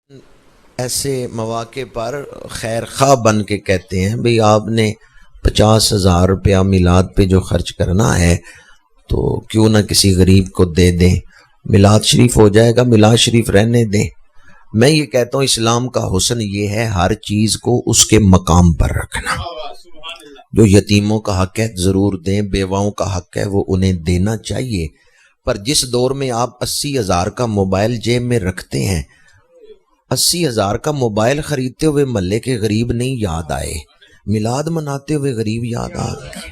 ایسے مواقع پر خیر خواہ بن کے کہتے ہیں بھئی آپ نے 50,000 روپیہ میلاد پہ جو خرچ کرنا ہے تو کیوں نہ کسی غریب کو دے دیں، میلاد شریف ہو جائے گا، میلاد شریف رہنے دیں۔ میں یہ کہتا ہوں اسلام کا حسن یہ ہے ہر چیز کو اس کے مقام پر رکھنا۔ جو یتیموں کا حق ہے ضرور دیں، بیواؤں کا حق ہے وہ انہیں دینا چاہیے، پر جس دور میں آپ 80,000 کا موبائل جیب میں رکھتے ہیں، 80,000 کا موبائل خریدتے ہوئے محلے کے غریب نہیں یاد آئے، میلاد مناتے ہوئے غریب یاد آ گئے۔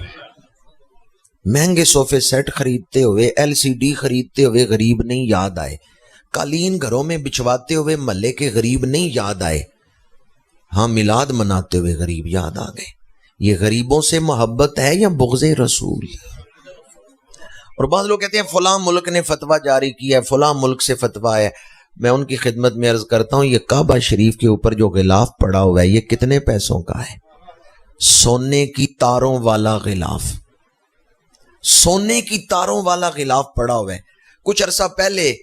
مہنگے صوفے سیٹ خریدتے ہوئے، LCD خریدتے ہوئے غریب نہیں یاد آئے، قالین گھروں میں بچھواتے ہوئے محلے کے غریب نہیں یاد آئے، ہاں میلاد مناتے ہوئے غریب یاد آ گئے۔ یہ غریبوں سے محبت ہے یا بغض رسول؟ اور بعض لوگ کہتے ہیں فلاں ملک نے فتویٰ جاری کیا ہے، فلاں ملک سے فتویٰ ہے۔ میں ان کی خدمت میں عرض کرتا ہوں یہ کعبہ شریف کے اوپر جو غلاف پڑا ہوا ہے یہ کتنے پیسوں کا ہے؟ سونے کی تاروں والا غلاف، سونے کی تاروں والا غلاف پڑا ہوا ہے۔ کچھ عرصہ پہلے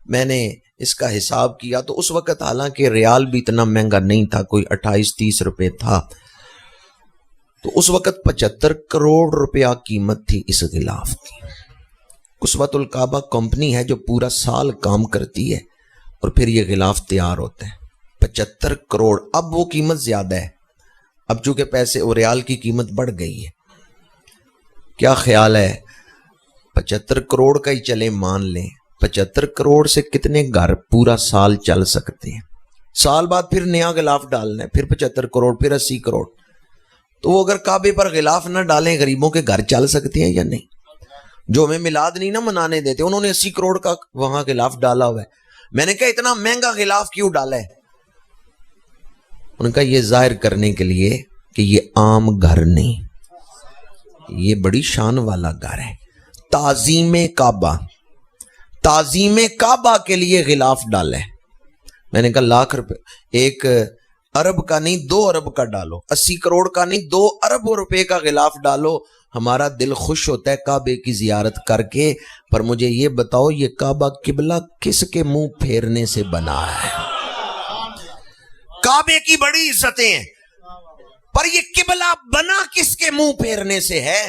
میں نے اس کا حساب کیا تو اس وقت حالانکہ ریال بھی اتنا مہنگا نہیں تھا، کوئی 28-30 روپے تھا، تو اس وقت 75 کروڑ روپیہ قیمت تھی اس غلاف کی۔ قصوۃ الکعبہ کمپنی ہے جو پورا سال کام کرتی ہے اور پھر یہ غلاف تیار ہوتا ہے، 75 کروڑ۔ اب وہ قیمت زیادہ ہے، اب چونکہ پیسے اور ریال کی قیمت بڑھ گئی ہے۔ کیا خیال ہے 75 کروڑ کا ہی چلے مان لیں، 75 کروڑ سے کتنے گھر پورا سال چل سکتے ہیں؟ سال بعد پھر نیا غلاف ڈالنا ہے، پھر 75 کروڑ، پھر 80 کروڑ۔ تو وہ اگر کعبے پر غلاف نہ ڈالیں غریبوں کے گھر چل سکتے ہیں یا نہیں؟ جو ہمیں میلاد نہیں نہ منانے دیتے انہوں نے 80 کروڑ کا وہاں غلاف ڈالا ہوا ہے۔ میں نے کہا اتنا مہنگا غلاف کیوں ڈالا ہے؟ ان کا یہ ظاہر کرنے کے لیے کہ یہ عام گھر نہیں، یہ بڑی شان والا گھر ہے، تعظیم کعبہ، تعظیم کعبہ کے لیے غلاف ڈالا ہے۔ میں نے کہا لاکھ روپے، 1 ارب کا نہیں 2 ارب کا ڈالو، 80 کروڑ کا نہیں 2 ارب روپے کا غلاف ڈالو، ہمارا دل خوش ہوتا ہے کعبے کی زیارت کر کے۔ پر مجھے یہ بتاؤ یہ کعبہ قبلہ کس کے منہ پھیرنے سے بنا ہے؟ کعبے کی بڑی عزتیں ہیں پر یہ قبلہ بنا کس کے منہ پھیرنے سے ہے؟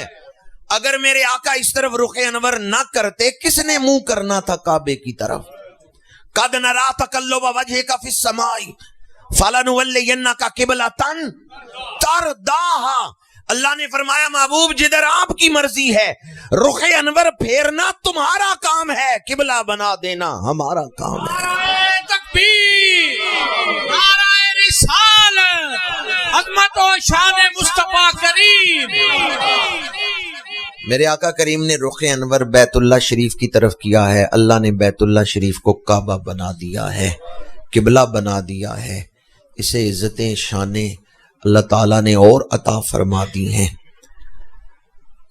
اگر میرے آقا اس طرف رخ انور نہ کرتے کس نے منہ کرنا تھا کعبے کی طرف؟ قد نرا تقلب وجهک فی السماء فلنولینک قبلۃ ترضاها۔ اللہ نے فرمایا محبوب جدھر آپ کی مرضی ہے رخ انور پھیرنا تمہارا کام ہے، قبلہ بنا دینا ہمارا کام ہے۔ نعرہ تکبیر، نعرہ رسالت، عظمت و شان مصطفیٰ کریم۔ میرے آقا کریم نے رخ انور بیت اللہ شریف کی طرف کیا ہے، اللہ نے بیت اللہ شریف کو کعبہ بنا دیا ہے، قبلہ بنا دیا ہے۔ اسے عزتیں شانیں اللہ تعالیٰ نے اور عطا فرما دی ہیں۔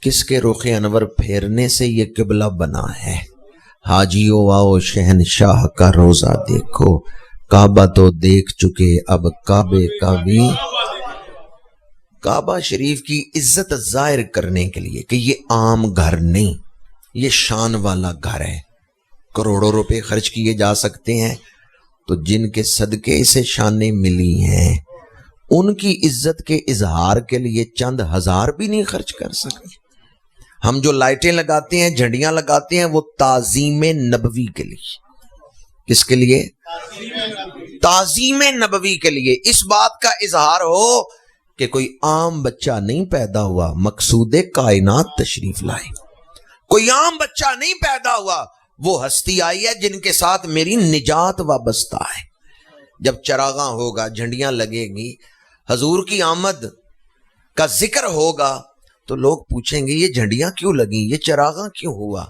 کس کے رخ انور پھیرنے سے یہ قبلہ بنا ہے؟ حاجیو آؤ شہنشاہ کا روزہ دیکھو، کعبہ تو دیکھ چکے اب کعبے کا بھی۔ کعبہ شریف کی عزت ظاہر کرنے کے لیے کہ یہ عام گھر نہیں، یہ شان والا گھر ہے، کروڑوں روپے خرچ کیے جا سکتے ہیں، تو جن کے صدقے سے شانیں ملی ہیں ان کی عزت کے اظہار کے لیے چند ہزار بھی نہیں خرچ کر سکتے۔ ہم جو لائٹیں لگاتے ہیں، جھنڈیاں لگاتے ہیں، وہ تعظیم نبوی کے لیے۔ کس کے لیے؟ تعظیم نبوی کے لیے۔ اس بات کا اظہار ہو کہ کوئی عام بچہ نہیں پیدا ہوا، مقصود کائنات تشریف لائے، کوئی عام بچہ نہیں پیدا ہوا، وہ ہستی آئی ہے جن کے ساتھ میری نجات وابستہ ہے۔ جب چراغاں ہوگا، جھنڈیاں لگے گی، حضور کی آمد کا ذکر ہوگا تو لوگ پوچھیں گے یہ جھنڈیاں کیوں لگیں، یہ چراغاں کیوں ہوا؟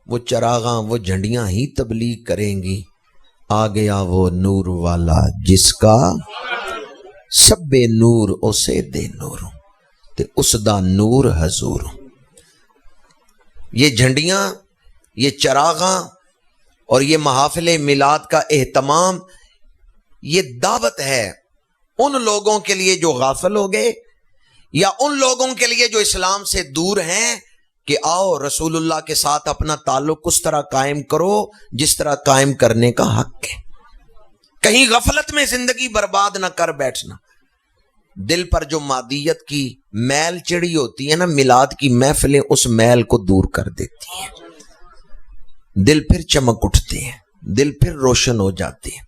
وہ چراغاں وہ جھنڈیاں ہی تبلیغ کریں گی آ گیا وہ نور والا جس کا سب نور اسے دے نور تے اس دا نور حضور۔ یہ جھنڈیاں، یہ چراغاں اور یہ محافل میلاد کا اہتمام، یہ دعوت ہے ان لوگوں کے لیے جو غافل ہو گئے یا ان لوگوں کے لیے جو اسلام سے دور ہیں کہ آؤ رسول اللہ کے ساتھ اپنا تعلق اس طرح قائم کرو جس طرح قائم کرنے کا حق ہے۔ کہیں غفلت میں زندگی برباد نہ کر بیٹھنا. دل پر جو مادیت کی میل چڑی ہوتی ہے نا، میلاد کی محفلیں اس میل کو دور کر دیتی ہیں. دل پھر چمک اٹھتے ہیں، دل پھر روشن ہو جاتے ہیں.